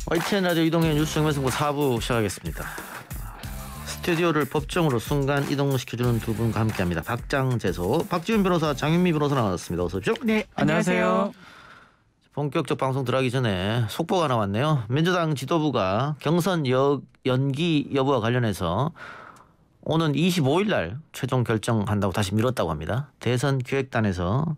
YTN 라디오 이동현 뉴스 정면승부 4부 시작하겠습니다. 스튜디오를 법정으로 순간 이동시켜주는 두 분과 함께합니다. 박장재소, 박지훈 변호사, 장윤미 변호사 나왔습니다. 어서 오십시오. 네, 안녕하세요. 본격적 방송 들어가기 전에 속보가 나왔네요. 민주당 지도부가 경선 연기 여부와 관련해서 오는 25일 날 최종 결정한다고 다시 미뤘다고 합니다. 대선 기획단에서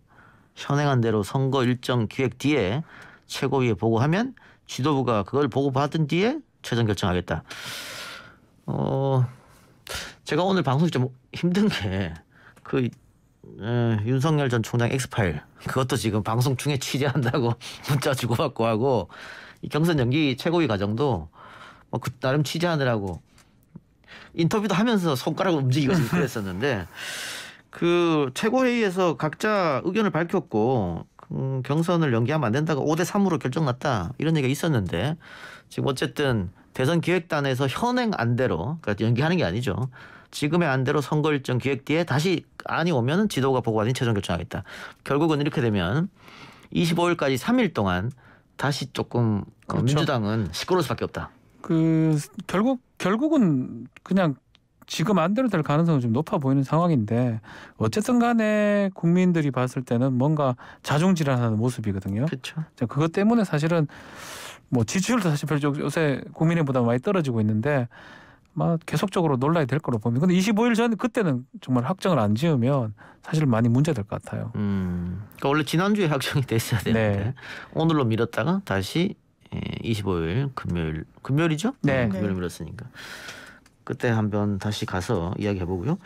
현행한 대로 선거 일정 기획 뒤에 최고위에 보고하면 지도부가 그걸 보고받은 뒤에 최종 결정하겠다. 제가 오늘 방송이 좀 힘든 게 윤석열 전 총장 엑스파일 그것도 지금 방송 중에 취재한다고 문자 주고받고 하고 이 경선 연기 최고위 과정도 그 나름 취재하느라고 인터뷰도 하면서 손가락을 움직이고 그랬었는데 그 최고회의에서 각자 의견을 밝혔고 경선을 연기하면 안 된다고 5대3으로 결정났다 이런 얘기가 있었는데 지금 어쨌든 대선 기획단에서 현행 안대로 그러니까 연기하는 게 아니죠. 지금의 안대로 선거 일정 기획 뒤에 다시 안이 오면은 지도가 보고받은 최종 결정하겠다. 결국은 이렇게 되면 25일까지 3일 동안 다시 조금 그렇죠. 민주당은 시끄러울 수밖에 없다. 결국은 그냥 지금 안대로 될 가능성은 좀 높아 보이는 상황인데 어쨌든 간에 국민들이 봤을 때는 뭔가 자중질환하는 모습이거든요. 그렇죠. 그것 때문에 사실은 뭐 지지율도 사실 요새 국민의보다 많이 떨어지고 있는데 계속적으로 논란이 될 거로 봅니다. 근데 25일 전 그때는 정말 확정을 안 지으면 사실 많이 문제될 것 같아요. 그러니까 원래 지난주에 확정이 됐어야 되는데 네. 오늘로 미뤘다가 다시 25일 금요일이죠? 네. 금요일 미뤘으니까. 그때 한번 다시 가서 이야기해보고요.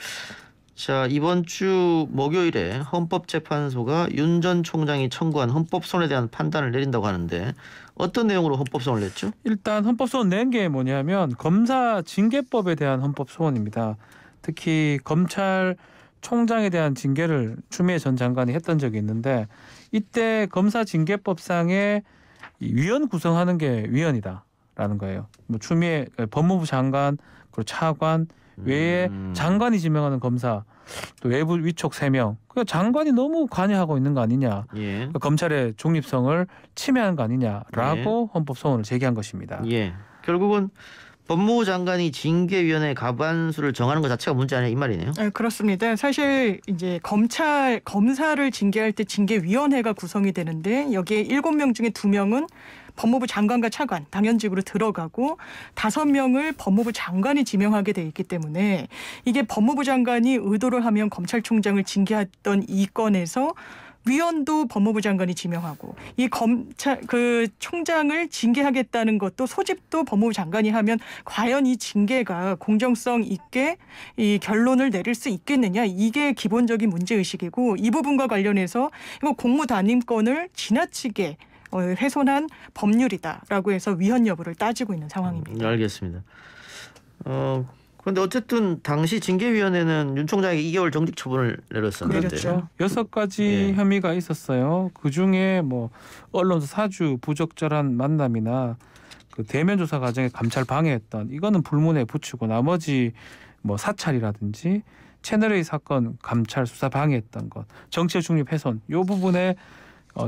자, 이번 주 목요일에 헌법재판소가 윤 전 총장이 청구한 헌법소원에 대한 판단을 내린다고 하는데 어떤 내용으로 헌법소원을 냈죠? 일단 헌법소원 낸 게 뭐냐면 검사 징계법에 대한 헌법소원입니다. 특히 검찰총장에 대한 징계를 추미애 전 장관이 했던 적이 있는데 이때 검사징계법상에 위원 구성하는 게 위원이다라는 거예요. 뭐 추미애 법무부 장관 그리고 차관 외에 장관이 지명하는 검사 또 외부 위촉 3명. 그러니까 장관이 너무 관여하고 있는 거 아니냐. 예. 그러니까 검찰의 중립성을 침해하는 거 아니냐라고 예. 헌법소원을 제기한 것입니다. 예. 결국은 법무부 장관이 징계위원회 과반수를 정하는 것 자체가 문제 아니냐 이 말이네요. 네, 그렇습니다. 사실 이제 검사를 징계할 때 징계위원회가 구성이 되는데 여기에 7명 중에 2명은 법무부 장관과 차관 당연직으로 들어가고 5명을 법무부 장관이 지명하게 돼 있기 때문에 이게 법무부 장관이 의도를 하면 검찰총장을 징계했던 이 건에서 위원도 법무부 장관이 지명하고 이 총장을 징계하겠다는 것도 소집도 법무부 장관이 하면 과연 이 징계가 공정성 있게 이 결론을 내릴 수 있겠느냐 이게 기본적인 문제의식이고 이 부분과 관련해서 이거 공무단임권을 지나치게 훼손한 법률이다라고 해서 위헌 여부를 따지고 있는 상황입니다. 알겠습니다. 그런데 어쨌든 당시 징계위원회는 윤 총장에게 2개월 정직 처분을 내렸었는데. 그렇죠. 6가지 혐의가 있었어요. 그중에 뭐 언론사 사주 부적절한 만남이나 그 대면 조사 과정에 감찰 방해했던 이거는 불문에 붙이고 나머지 뭐 사찰이라든지 채널A 사건 감찰 수사 방해했던 것, 정치의 중립 훼손 이 부분에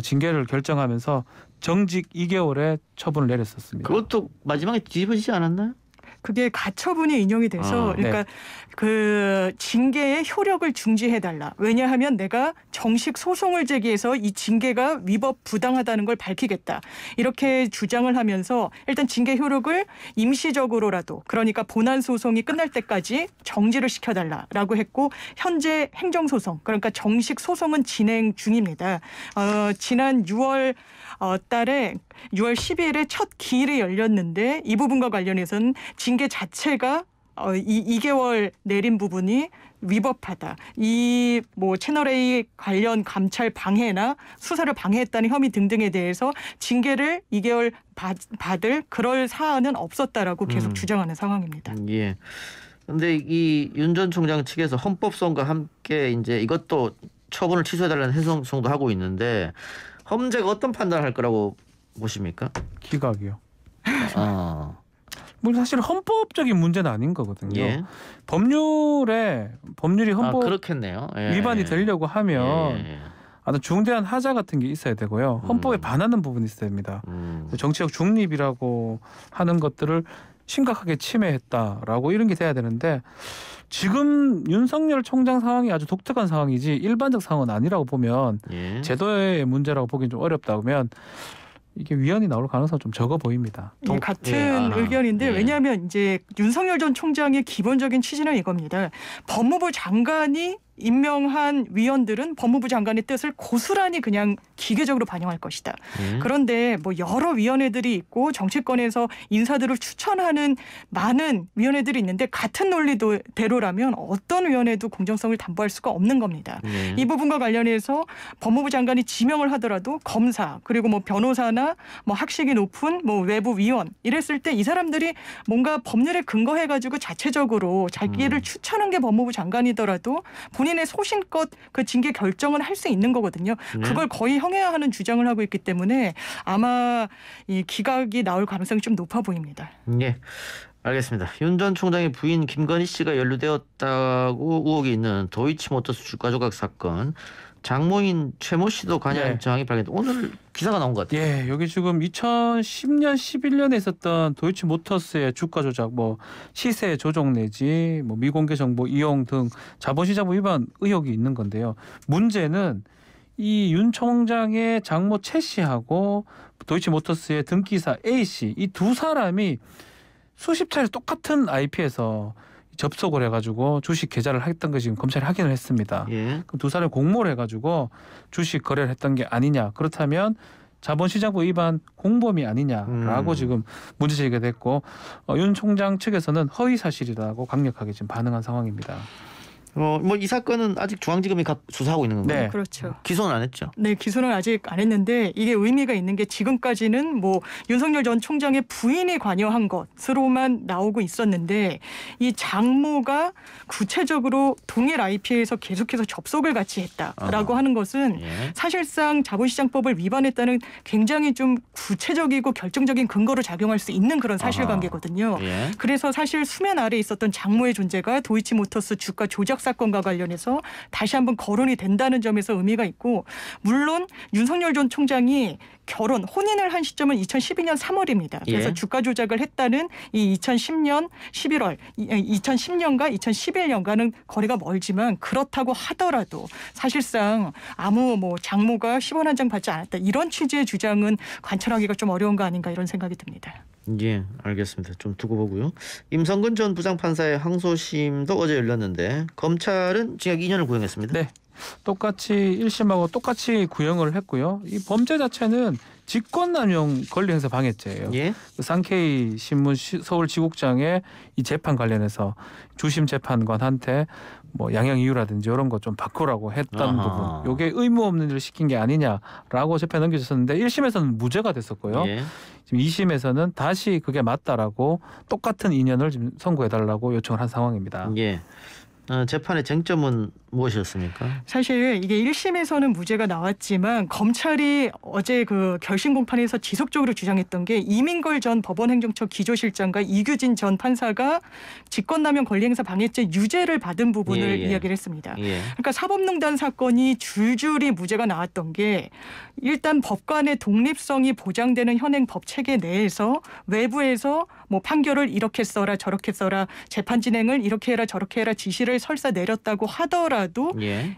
징계를 결정하면서 정직 2개월의 처분을 내렸었습니다. 그것도 마지막에 뒤집어지지 않았나요? 그게 가처분이 인용이 돼서 그러니까 네. 그 징계의 효력을 중지해달라. 왜냐하면 내가 정식 소송을 제기해서 이 징계가 위법 부당하다는 걸 밝히겠다. 이렇게 주장을 하면서 일단 징계 효력을 임시적으로라도 그러니까 본안 소송이 끝날 때까지 정지를 시켜달라라고 했고 현재 행정소송 그러니까 정식 소송은 진행 중입니다. 지난 6월 달에 6월 10일에 첫 기일이 열렸는데 이 부분과 관련해서는 징계 자체가 2개월 내린 부분이 위법하다. 이 뭐 채널A 관련 감찰 방해나 수사를 방해했다는 혐의 등등에 대해서 징계를 2개월 받을 그럴 사안은 없었다라고 계속 주장하는 상황입니다. 예. 근데 이 윤 전 총장 측에서 헌법소원과 함께 이제 이것도 처분을 취소해달라는 해송도 하고 있는데 헌재가 어떤 판단을 할 거라고 보십니까? 기각이요. 뭐 사실 헌법적인 문제는 아닌 거거든요. 예. 법률이 헌법 그렇겠네요. 예. 위반이 되려고 하면 어떤 중대한 하자 같은 게 있어야 되고요. 헌법에 반하는 부분이 있어야 됩니다. 정치적 중립이라고 하는 것들을 심각하게 침해했다라고 이런 게 돼야 되는데 지금 윤석열 총장 상황이 아주 독특한 상황이지 일반적 상황은 아니라고 보면 예. 제도의 문제라고 보기는 좀 어렵다 보면 이게 위헌이 나올 가능성은 좀 적어 보입니다. 예, 같은 의견인데 왜냐하면 이제 윤석열 전 총장의 기본적인 취지는 이겁니다. 법무부 장관이 임명한 위원들은 법무부 장관의 뜻을 고스란히 그냥 기계적으로 반영할 것이다. 그런데 뭐 여러 위원회들이 있고 정치권에서 인사들을 추천하는 많은 위원회들이 있는데 같은 논리대로라면 어떤 위원회도 공정성을 담보할 수가 없는 겁니다. 이 부분과 관련해서 법무부 장관이 지명을 하더라도 검사 그리고 뭐 변호사나 뭐 학식이 높은 뭐 외부 위원 이랬을 때 이 사람들이 뭔가 법률에 근거해가지고 자체적으로 자기를 추천한 게 법무부 장관이더라도 본인의 소신껏 그 징계 결정을 할 수 있는 거거든요. 그걸 거의 형해화하는 주장을 하고 있기 때문에 아마 이 기각이 나올 가능성이 좀 높아 보입니다. 예, 알겠습니다. 윤 전 총장의 부인 김건희 씨가 연루되었다고 의혹이 있는 도이치모터스 주가 조작 사건. 장모인 최모 씨도 관여한 정황이 발견돼 오늘 기사가 나온 것 같아요. 예, 여기 지금 2010년, 11년에 있었던 도이치모터스의 주가 조작, 뭐 시세 조정 내지 뭐 미공개 정보 이용 등 자본시장법 위반 의혹이 있는 건데요. 문제는 이 윤 총장의 장모 최 씨하고 도이치모터스의 등기사 A 씨 이 두 사람이 수십 차례 똑같은 IP에서 접속을 해가지고 주식 계좌를 했던 거 지금 검찰이 확인을 했습니다. 예. 그럼 두 사람이 공모를 해가지고 주식 거래를 했던 게 아니냐. 그렇다면 자본시장법 위반 공범이 아니냐라고 지금 문제 제기가 됐고 윤 총장 측에서는 허위 사실이라고 강력하게 지금 반응한 상황입니다. 뭐 이 사건은 아직 중앙지검이 수사하고 있는 건가요? 네. 그렇죠. 기소는 안 했죠. 네, 기소는 아직 안 했는데 이게 의미가 있는 게 지금까지는 뭐 윤석열 전 총장의 부인이 관여한 것으로만 나오고 있었는데 이 장모가 구체적으로 동일 IP에서 계속해서 접속을 같이 했다라고 하는 것은 사실상 자본시장법을 위반했다는 굉장히 좀 구체적이고 결정적인 근거로 작용할 수 있는 그런 사실관계거든요. 그래서 사실 수면 아래에 있었던 장모의 존재가 도이치모터스 주가 조작 사건과 관련해서 다시 한번 거론이 된다는 점에서 의미가 있고 물론 윤석열 전 총장이 혼인을 한 시점은 2012년 3월입니다. 그래서 주가 조작을 했다는 이 2010년 11월, 2010년과 2011년과는 거리가 멀지만 그렇다고 하더라도 사실상 아무 뭐 장모가 10원 한 장 받지 않았다. 이런 취지의 주장은 관철하기가 좀 어려운 거 아닌가 이런 생각이 듭니다. 예, 알겠습니다. 좀 두고 보고요. 임성근 전 부장판사의 항소심도 어제 열렸는데 검찰은 징역 2년을 구형했습니다. 네. 똑같이 1심하고 똑같이 구형을 했고요. 이 범죄 자체는 직권남용 권리행사 방해죄예요. 그 상케이 신문 서울지국장의 이 재판 관련해서 주심 재판관한테 뭐 양형 이유라든지 이런 거 좀 바꾸라고 했던 부분. 이게 의무 없는 일을 시킨 게 아니냐라고 재판 넘겨졌었는데 1심에서는 무죄가 됐었고요. 지금 2심에서는 다시 그게 맞다라고 똑같은 2년을 지금 선고해달라고 요청을 한 상황입니다. 예. 재판의 쟁점은 무엇이었습니까? 사실 이게 1심에서는 무죄가 나왔지만 검찰이 어제 그 결심 공판에서 지속적으로 주장했던 게 이민걸 전 법원행정처 기조실장과 이규진 전 판사가 직권남용 권리행사 방해죄 유죄를 받은 부분을 이야기를 했습니다. 그러니까 사법농단 사건이 줄줄이 무죄가 나왔던 게 일단 법관의 독립성이 보장되는 현행 법 체계 내에서 외부에서 뭐 판결을 이렇게 써라 저렇게 써라 재판 진행을 이렇게 해라 저렇게 해라 지시를 설사 내렸다고 하더라도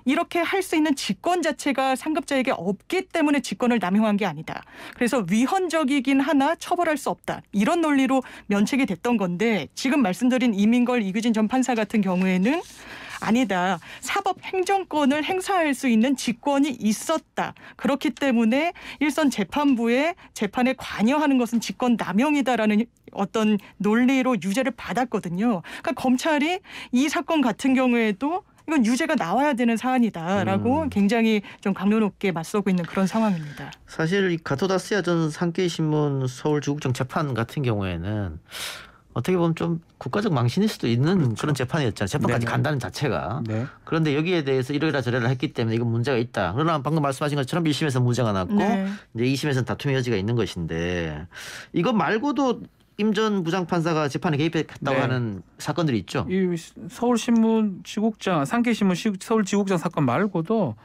이렇게 할 수 있는 직권 자체가 상급자에게 없기 때문에 직권을 남용한 게 아니다. 그래서 위헌적이긴 하나 처벌할 수 없다. 이런 논리로 면책이 됐던 건데 지금 말씀드린 이민걸 이규진 전 판사 같은 경우에는 아니다. 사법 행정권을 행사할 수 있는 직권이 있었다. 그렇기 때문에 일선 재판부의 재판에 관여하는 것은 직권 남용이다라는 어떤 논리로 유죄를 받았거든요. 그러니까 검찰이 이 사건 같은 경우에도 이건 유죄가 나와야 되는 사안이다라고 굉장히 좀 강도 높게 맞서고 있는 그런 상황입니다. 사실 이 가토다스야 전 상케이 신문 서울지국장 재판 같은 경우에는 어떻게 보면 좀 국가적 망신일 수도 있는 그런 재판이었잖아요. 재판까지 간다는 자체가. 그런데 여기에 대해서 이러이러 저러이러 했기 때문에 이건 문제가 있다. 그러나 방금 말씀하신 것처럼 1심에서 무죄가 났고 이제 2심에서는 다툼의 여지가 있는 것인데 이거 말고도 임 전 부장판사가 재판에 개입했다고 하는 사건들이 있죠. 이 서울신문 지국장, 상케이신문 서울지국장 사건 말고도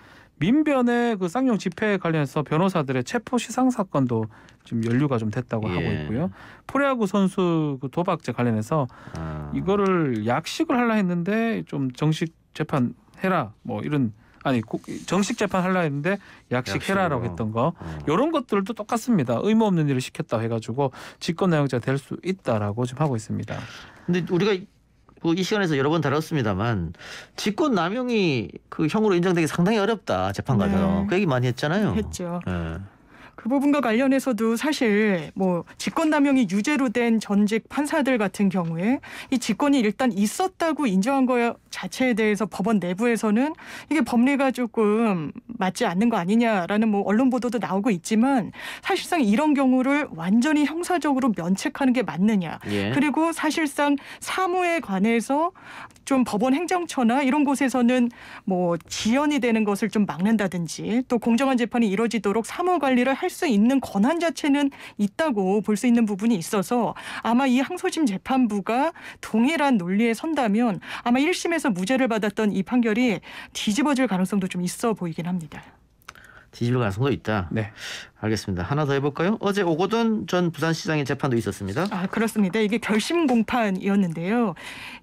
민변의 그 쌍용 집회 관련해서 변호사들의 체포 시상 사건도 지금 연루가 좀 됐다고 하고 있고요. 프로야구 선수 그 도박죄 관련해서 이거를 약식을 하려 했는데 좀 정식 재판 해라 뭐 이런 정식 재판 하려 했는데 약식 해라라고 했던 거 이런 것들도 똑같습니다. 의무 없는 일을 시켰다 해가지고 직권남용죄가 될 수 있다라고 지금 하고 있습니다. 근데 우리가 이 시간에서 여러 번 다뤘습니다만 직권남용이 그 형으로 인정되기 상당히 어렵다 재판 과정. 그 얘기 많이 했잖아요. 했죠. 그 부분과 관련해서도 사실 뭐 직권남용이 유죄로 된 전직 판사들 같은 경우에 이 직권이 일단 있었다고 인정한 거 자체에 대해서 법원 내부에서는 이게 법리가 조금 맞지 않는 거 아니냐라는 뭐 언론 보도도 나오고 있지만 사실상 이런 경우를 완전히 형사적으로 면책하는 게 맞느냐. 그리고 사실상 사무에 관해서 좀 법원 행정처나 이런 곳에서는 뭐 지연이 되는 것을 좀 막는다든지 또 공정한 재판이 이루어지도록 사무 관리를 할 수 있는 권한 자체는 있다고 볼 수 있는 부분이 있어서 아마 이 항소심 재판부가 동일한 논리에 선다면 아마 1심에서 무죄를 받았던 이 판결이 뒤집어질 가능성도 좀 있어 보이긴 합니다. 뒤집을 가능성도 있다. 네. 알겠습니다. 하나 더 해볼까요? 어제 오거돈 전 부산시장의 재판도 있었습니다. 그렇습니다. 이게 결심 공판이었는데요.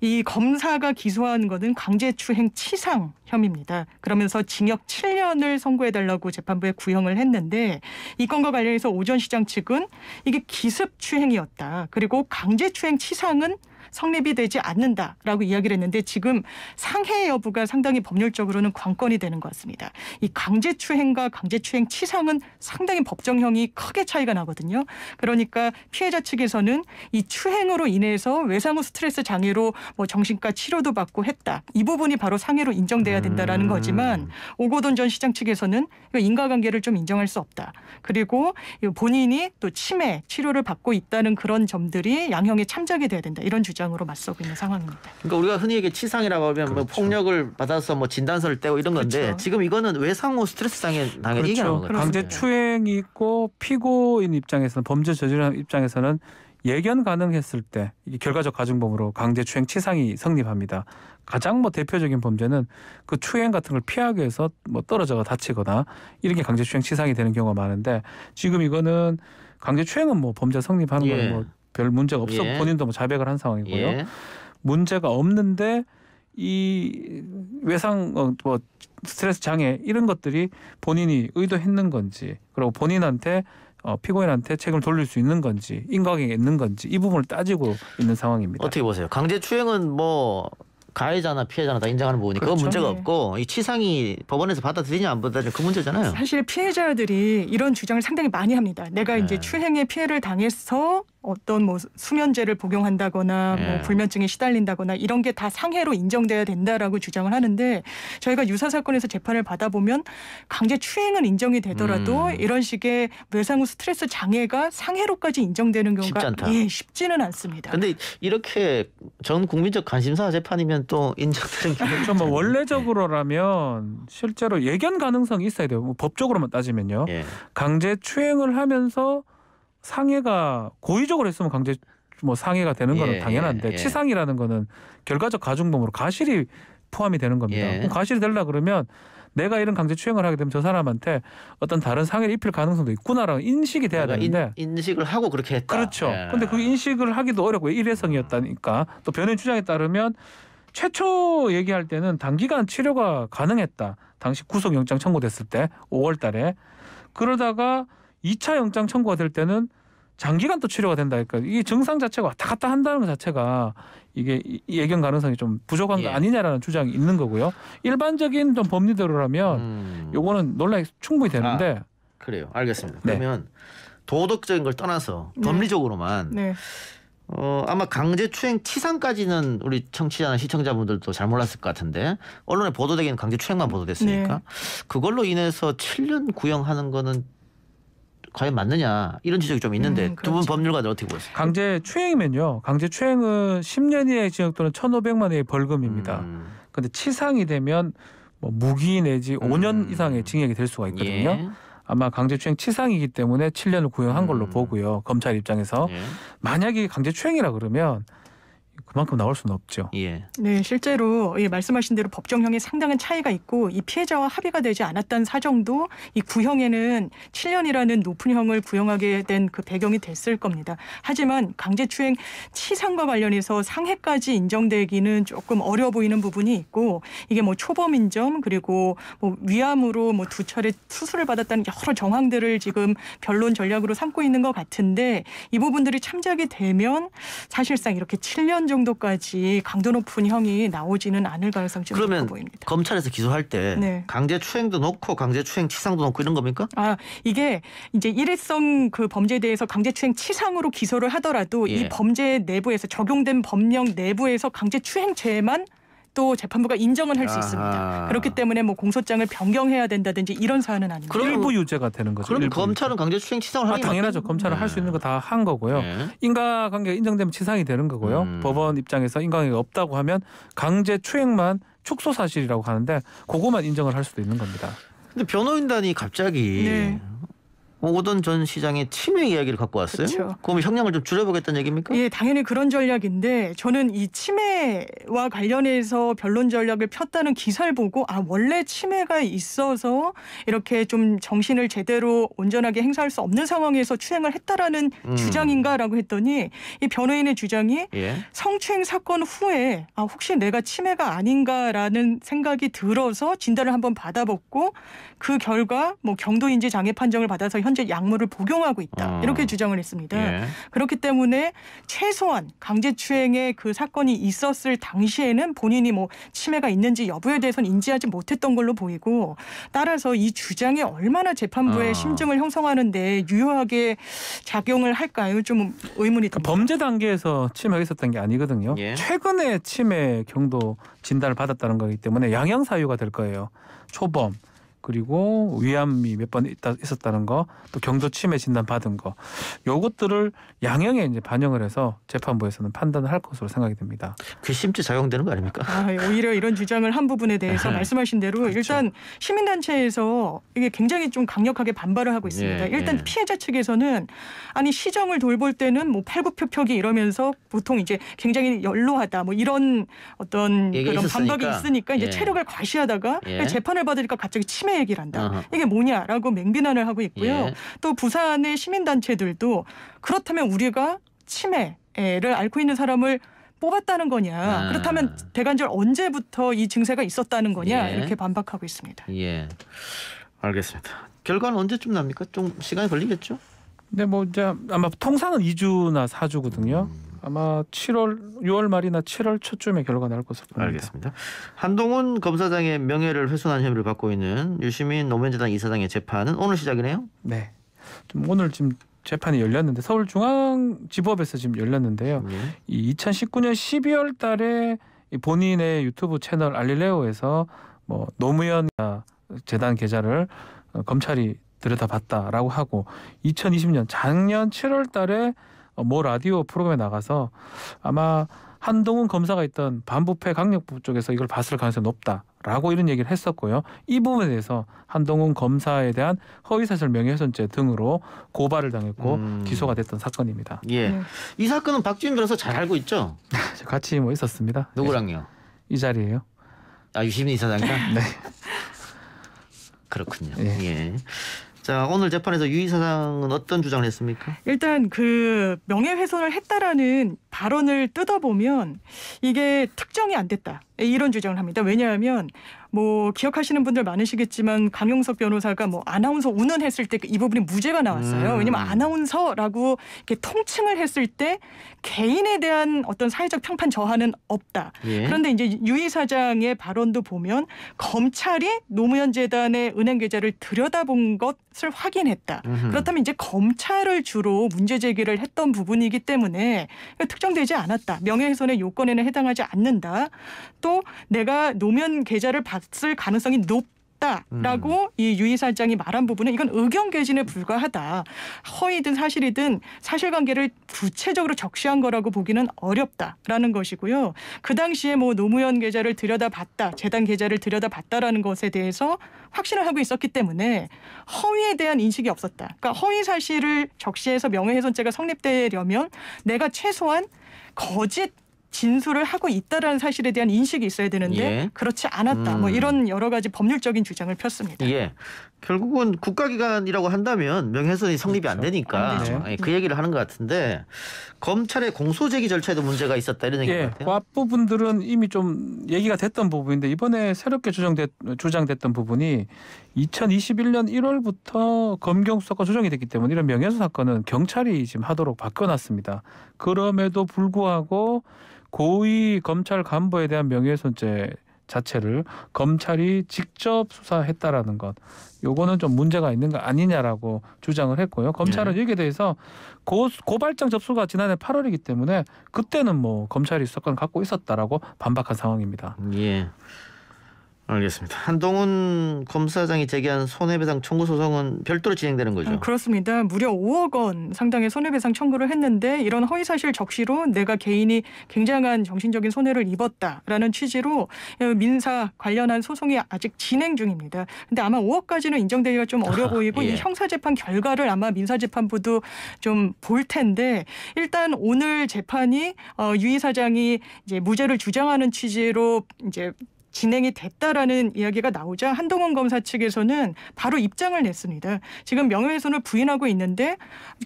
이 검사가 기소한 것은 강제추행 치상 혐의입니다. 그러면서 징역 7년을 선고해달라고 재판부에 구형을 했는데 이 건과 관련해서 오 전 시장 측은 이게 기습추행이었다. 그리고 강제추행 치상은 성립이 되지 않는다라고 이야기를 했는데 지금 상해 여부가 상당히 법률적으로는 관건이 되는 것 같습니다. 이 강제추행과 강제추행 치상은 상당히 법정형이 크게 차이가 나거든요. 그러니까 피해자 측에서는 이 추행으로 인해서 외상 후 스트레스 장애로 뭐 정신과 치료도 받고 했다. 이 부분이 바로 상해로 인정돼야 된다라는 거지만 오거돈 전 시장 측에서는 인과관계를 좀 인정할 수 없다. 그리고 본인이 또 치매 치료를 받고 있다는 그런 점들이 양형에 참작이 돼야 된다. 이런 주장으로 맞서고 있는 상황입니다. 그러니까 우리가 흔히 얘기 치상이라고 하면 그렇죠. 뭐 폭력을 받아서 뭐 진단서를 떼고 이런 건데 그렇죠. 지금 이거는 외상 후 스트레스 장애 당연히 얘기하는 거죠. 강제추행이 있고 피고인 입장에서는 범죄 저지른 입장에서는 예견 가능했을 때 이게 결과적 가중범으로 강제추행 치상이 성립합니다. 가장 뭐 대표적인 범죄는 그 추행 같은 걸 피하기 위해서 뭐 떨어져가 다치거나 이런 게 강제추행 치상이 되는 경우가 많은데 지금 이거는 강제추행은 뭐 범죄 성립하는 거는 뭐 별 문제가 없어 본인도 뭐 자백을 한 상황이고요. 문제가 없는데 이 외상 뭐 스트레스 장애 이런 것들이 본인이 의도했는 건지 그리고 본인한테 피고인한테 책임을 돌릴 수 있는 건지 인과관계가 있는 건지 이 부분을 따지고 있는 상황입니다. 어떻게 보세요? 강제추행은 뭐 가해자나 피해자나 다 인정하는 부분이 그건 문제가 없고 이 치상이 법원에서 받아들이냐 안 받아들이냐 그 문제잖아요. 사실 피해자들이 이런 주장을 상당히 많이 합니다. 내가 이제 추행의 피해를 당해서 어떤 뭐 수면제를 복용한다거나 뭐 불면증에 시달린다거나 이런 게 다 상해로 인정돼야 된다라고 주장을 하는데 저희가 유사 사건에서 재판을 받아보면 강제 추행은 인정이 되더라도 이런 식의 외상 후 스트레스 장애가 상해로까지 인정되는 경우가 쉽지는 않습니다. 그런데 이렇게 전 국민적 관심사 재판이면 또 인정되는 경우가 뭐 원래적으로라면 실제로 예견 가능성이 있어야 돼요. 뭐 법적으로만 따지면요. 강제 추행을 하면서 상해가 고의적으로 했으면 강제 뭐 상해가 되는 거는 당연한데 치상이라는 거는 결과적 가중범으로 가실이 포함이 되는 겁니다. 그럼 가실이 되려 그러면 내가 이런 강제 추행을 하게 되면 저 사람한테 어떤 다른 상해를 입힐 가능성도 있구나라는 인식이 돼야 되는데 인식을 하고 그렇게 했다. 그렇죠. 근데 그 인식을 하기도 어렵고 일회성이었다니까 또 변호인 주장에 따르면 최초 얘기할 때는 단기간 치료가 가능했다. 당시 구속영장 청구됐을 때 5월 달에 그러다가 2차 영장 청구가 될 때는 장기간 또 치료가 된다니까 이게 증상 자체가 왔다 갔다 한다는 것 자체가 이게 예견 가능성이 좀 부족한 거 아니냐라는 주장이 있는 거고요. 일반적인 좀 법리대로라면 요거는 논란이 충분히 되는데 그래요. 알겠습니다. 그러면 도덕적인 걸 떠나서 법리적으로만 아마 강제추행 치상까지는 우리 청취자나 시청자분들도 잘 몰랐을 것 같은데 언론에 보도되기는 강제추행만 보도됐으니까 그걸로 인해서 7년 구형하는 거는 과연 맞느냐 이런 지적이 좀 있는데 두 분 법률가들 어떻게 보세요? 강제추행이면요. 강제추행은 10년 이하의 징역 또는 1,500만 원의 벌금입니다. 그런데 치상이 되면 뭐 무기 내지 5년 이상의 징역이 될 수가 있거든요. 아마 강제추행 치상이기 때문에 7년을 구형한 걸로 보고요. 검찰 입장에서. 만약에 강제추행이라 그러면 그만큼 나올 수는 없죠. 예. 네, 실제로 말씀하신 대로 법정형에 상당한 차이가 있고 이 피해자와 합의가 되지 않았다는 사정도 이 구형에는 7년이라는 높은 형을 구형하게 된 그 배경이 됐을 겁니다. 하지만 강제추행 치상과 관련해서 상해까지 인정되기는 조금 어려워 보이는 부분이 있고 이게 뭐 초범인정 그리고 뭐 위암으로 뭐 2차례 수술을 받았다는 여러 정황들을 지금 변론 전략으로 삼고 있는 것 같은데 이 부분들이 참작이 되면 사실상 이렇게 7년 정도까지 강도 높은 형이 나오지는 않을 가능성이 좀 높아 보입니다. 검찰에서 기소할 때 네. 강제추행도 놓고 강제추행 치상도 놓고 이런 겁니까? 이게 이제 일회성 그 범죄에 대해서 강제추행 치상으로 기소를 하더라도 이 범죄 내부에서 적용된 법령 내부에서 강제추행죄만 또 재판부가 인정은 할 수 있습니다. 그렇기 때문에 뭐 공소장을 변경해야 된다든지 이런 사안은 아닙니다. 일부 유죄가 되는 거죠. 그럼 검찰은 강제추행 치상을 하는 당연하죠. 검찰은 할 수 있는 거 다 한 거고요. 인과관계가 인정되면 치상이 되는 거고요. 법원 입장에서 인과관계가 없다고 하면 강제추행만 축소 사실이라고 하는데 그거만 인정을 할 수도 있는 겁니다. 근데 변호인단이 갑자기 오거돈 전 시장의 치매 이야기를 갖고 왔어요. 그렇죠. 그럼 형량을 좀 줄여보겠다는 얘기입니까? 예, 당연히 그런 전략인데 저는 이 치매와 관련해서 변론 전략을 폈다는 기사를 보고 원래 치매가 있어서 이렇게 좀 정신을 제대로 온전하게 행사할 수 없는 상황에서 추행을 했다라는 주장인가라고 했더니 이 변호인의 주장이 성추행 사건 후에 혹시 내가 치매가 아닌가라는 생각이 들어서 진단을 한번 받아봤고 그 결과 뭐 경도인지 장애 판정을 받아서 현재 약물을 복용하고 있다. 이렇게 주장을 했습니다. 그렇기 때문에 최소한 강제추행의 그 사건이 있었을 당시에는 본인이 뭐 치매가 있는지 여부에 대해서는 인지하지 못했던 걸로 보이고 따라서 이 주장이 얼마나 재판부의 심증을 형성하는 데 유효하게 작용을 할까요? 좀 의문이 듭니다. 범죄 단계에서 치매가 있었던 게 아니거든요. 최근에 치매 경도 진단을 받았다는 거기 때문에 양형 사유가 될 거예요. 초범. 그리고 위암이 몇 번 있었다는 거, 또 경도 치매 진단 받은 거, 요것들을 양형에 이제 반영을 해서 재판부에서는 판단을 할 것으로 생각이 됩니다. 괘씸죄 작용되는 거 아닙니까? 오히려 이런 주장을 한 부분에 대해서 말씀하신 대로 그렇죠. 일단 시민단체에서 이게 굉장히 좀 강력하게 반발을 하고 있습니다. 일단 피해자 측에서는 아니 시정을 돌볼 때는 뭐 팔굽혀펴기 이러면서 보통 이제 굉장히 연로하다 뭐 이런 어떤 그런 반박이 있으니까 이제 체력을 과시하다가 재판을 받으니까 갑자기 치매 얘기를 한다. 이게 뭐냐라고 맹비난을 하고 있고요. 또 부산의 시민단체들도 그렇다면 우리가 치매를 앓고 있는 사람을 뽑았다는 거냐. 그렇다면 대관절 언제부터 이 증세가 있었다는 거냐. 이렇게 반박하고 있습니다. 예, 알겠습니다. 결과는 언제쯤 납니까? 좀 시간이 걸리겠죠? 네, 뭐 이제 아마 통상은 2주나 4주거든요. 아마 6월 말이나 7월 초쯤에 결과가 나올 것으로 보입니다. 알겠습니다. 한동훈 검사장의 명예를 훼손한 혐의를 받고 있는 유시민 노무현재단 이사장의 재판은 오늘 시작이네요? 네. 오늘 지금 재판이 열렸는데 서울중앙지법에서 지금 열렸는데요. 이 2019년 12월 달에 본인의 유튜브 채널 알릴레오에서 뭐 노무현 재단 계좌를 검찰이 들여다봤다라고 하고 2020년 작년 7월 달에 모 라디오 프로그램에 나가서 아마 한동훈 검사가 있던 반부패 강력부 쪽에서 이걸 봤을 가능성이 높다라고 이런 얘기를 했었고요. 이 부분에 대해서 한동훈 검사에 대한 허위사실 명예훼손죄 등으로 고발을 당했고 기소가 됐던 사건입니다. 예, 이 사건은 박지훈 변호사 잘 알고 있죠? 같이 뭐 있었습니다. 누구랑요? 이 자리에요. 유시민 이사장이랑? 네. 그렇군요. 예. 자, 오늘 재판에서 유 이사장은 어떤 주장을 했습니까? 일단 그 명예훼손을 했다라는 발언을 뜯어보면 이게 특정이 안 됐다. 이런 주장을 합니다. 왜냐하면 뭐 기억하시는 분들 많으시겠지만 강용석 변호사가 뭐 아나운서 운운했을 때 이 부분이 무죄가 나왔어요. 왜냐하면 아나운서라고 이렇게 통칭을 했을 때 개인에 대한 어떤 사회적 평판 저하는 없다. 그런데 이제 유 이사장의 발언도 보면 검찰이 노무현 재단의 은행 계좌를 들여다본 것을 확인했다. 그렇다면 이제 검찰을 주로 문제 제기를 했던 부분이기 때문에 특정되지 않았다. 명예훼손의 요건에는 해당하지 않는다. 또 내가 노무현 계좌를 봤을 가능성이 높다라고 이 유 이사장이 말한 부분은 이건 의견 개진에 불과하다. 허위든 사실이든 사실관계를 구체적으로 적시한 거라고 보기는 어렵다라는 것이고요. 그 당시에 뭐 노무현 계좌를 들여다봤다, 재단 계좌를 들여다봤다라는 것에 대해서 확신을 하고 있었기 때문에 허위에 대한 인식이 없었다. 그러니까 허위 사실을 적시해서 명예훼손죄가 성립되려면 내가 최소한 거짓 진술을 하고 있다라는 사실에 대한 인식이 있어야 되는데 예. 그렇지 않았다. 뭐 이런 여러 가지 법률적인 주장을 폈습니다. 예. 결국은 국가기관이라고 한다면 명예훼손이 성립이 안 그렇죠. 되니까 안 되죠. 예, 그 얘기를 하는 것 같은데 검찰의 공소제기 절차에도 문제가 있었다 이런 얘기 예, 같아요. 그 앞부분들은 이미 좀 얘기가 됐던 부분인데 이번에 새롭게 주장됐던 부분이 2021년 1월부터 검경 수사권 조정이 됐기 때문에 이런 명예훼손 사건은 경찰이 지금 하도록 바꿔놨습니다. 그럼에도 불구하고 고위 검찰 간부에 대한 명예훼손죄 자체를 검찰이 직접 수사했다라는 것, 요거는 좀 문제가 있는 거 아니냐라고 주장을 했고요. 검찰은 여기에 대해서 고발장 접수가 지난해 8월이기 때문에 그때는 뭐 검찰이 수사권을 갖고 있었다라고 반박한 상황입니다. 예. 알겠습니다. 한동훈 검사장이 제기한 손해배상 청구 소송은 별도로 진행되는 거죠. 그렇습니다. 무려 5억 원 상당의 손해배상 청구를 했는데 이런 허위사실 적시로 내가 개인이 굉장한 정신적인 손해를 입었다라는 취지로 민사 관련한 소송이 아직 진행 중입니다. 근데 아마 5억까지는 인정되기가 좀 어려 보이고 예. 이 형사재판 결과를 아마 민사재판부도 좀 볼 텐데 일단 오늘 재판이 유이 사장이 이제 무죄를 주장하는 취지로 이제 진행이 됐다라는 이야기가 나오자 한동훈 검사 측에서는 바로 입장을 냈습니다. 지금 명예훼손을 부인하고 있는데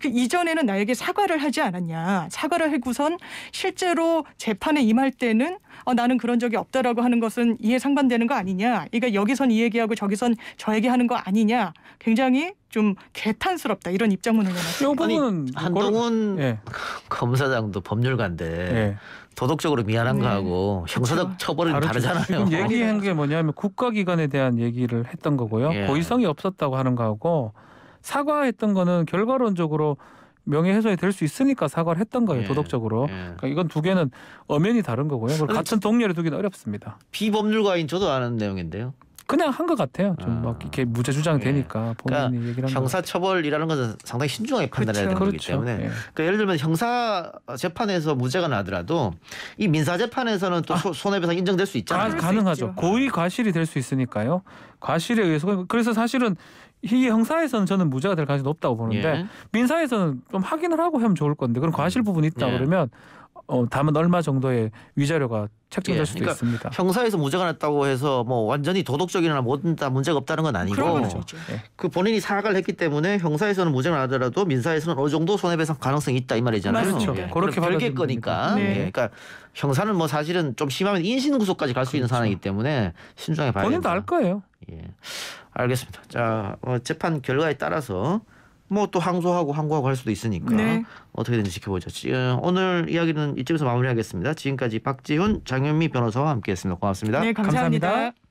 그 이전에는 나에게 사과를 하지 않았냐. 사과를 하고선 실제로 재판에 임할 때는 나는 그런 적이 없다라고 하는 것은 이해 상반되는 거 아니냐. 그러니까 여기선 이 얘기하고 저기선 저 얘기하는 거 아니냐. 굉장히 좀 개탄스럽다. 이런 입장문을 내놨습니다. 이 부분은 한동훈 예. 검사장도 법률가인데 예. 도덕적으로 미안한 네. 거하고 형사적 그렇죠. 처벌은 다르잖아요. 지금 얘기한 게 뭐냐면 국가기관에 대한 얘기를 했던 거고요. 예. 고의성이 없었다고 하는 거하고 사과했던 거는 결과론적으로 명예훼손이 될 수 있으니까 사과를 했던 거예요. 예. 도덕적으로. 예. 그러니까 이건 두 개는 엄연히 다른 거고요. 그걸 같은 동렬에 두기는 어렵습니다. 비법률가인 저도 아는 내용인데요. 그냥 한 것 같아요. 좀 막 이렇게 무죄 주장 되니까 본인이 그러니까 얘기를 한 형사처벌이라는 것은 상당히 신중하게 판단해야 되는 거기 그렇죠. 때문에 예. 그러니까 예를 들면 형사 재판에서 무죄가 나더라도 이 민사 재판에서는 또 손해배상 인정될 수 있잖아요. 가능하죠. 있죠. 고의 과실이 될 수 있으니까요. 과실에 의해서 그래서 사실은 이 형사에서는 저는 무죄가 될 가능성이 높다고 보는데 예. 민사에서는 좀 확인을 하고 하면 좋을 건데 그런 과실 부분이 있다 예. 그러면 다만 얼마 정도의 위자료가 책정될 예. 수도 그러니까 있습니다. 형사에서 무죄가 났다고 해서 뭐 완전히 도덕적이나 뭐든 다 문제가 없다는 건 아니고 그런 건 아니죠. 예. 그 본인이 사과를 했기 때문에 형사에서는 무죄가 나더라도 민사에서는 어느 정도 손해배상 가능성이 있다 이 말이잖아요. 맞습니다. 그렇죠. 예. 그렇게 그럼 별개 받아들이면 거니까. 됩니다. 예. 네. 그러니까 형사는 뭐 사실은 좀 심하면 인신구속까지 갈 수 있는 그렇죠. 상황이기 때문에 신중하게 봐야 본인도 된다. 알 거예요. 예, 알겠습니다. 자, 재판 결과에 따라서 뭐 또 항소하고 항고하고 할 수도 있으니까 네. 어떻게 되는지 지켜보죠. 오늘 이야기는 이쯤에서 마무리하겠습니다. 지금까지 박지훈, 장현미 변호사와 함께했습니다. 고맙습니다. 네, 감사합니다. 감사합니다.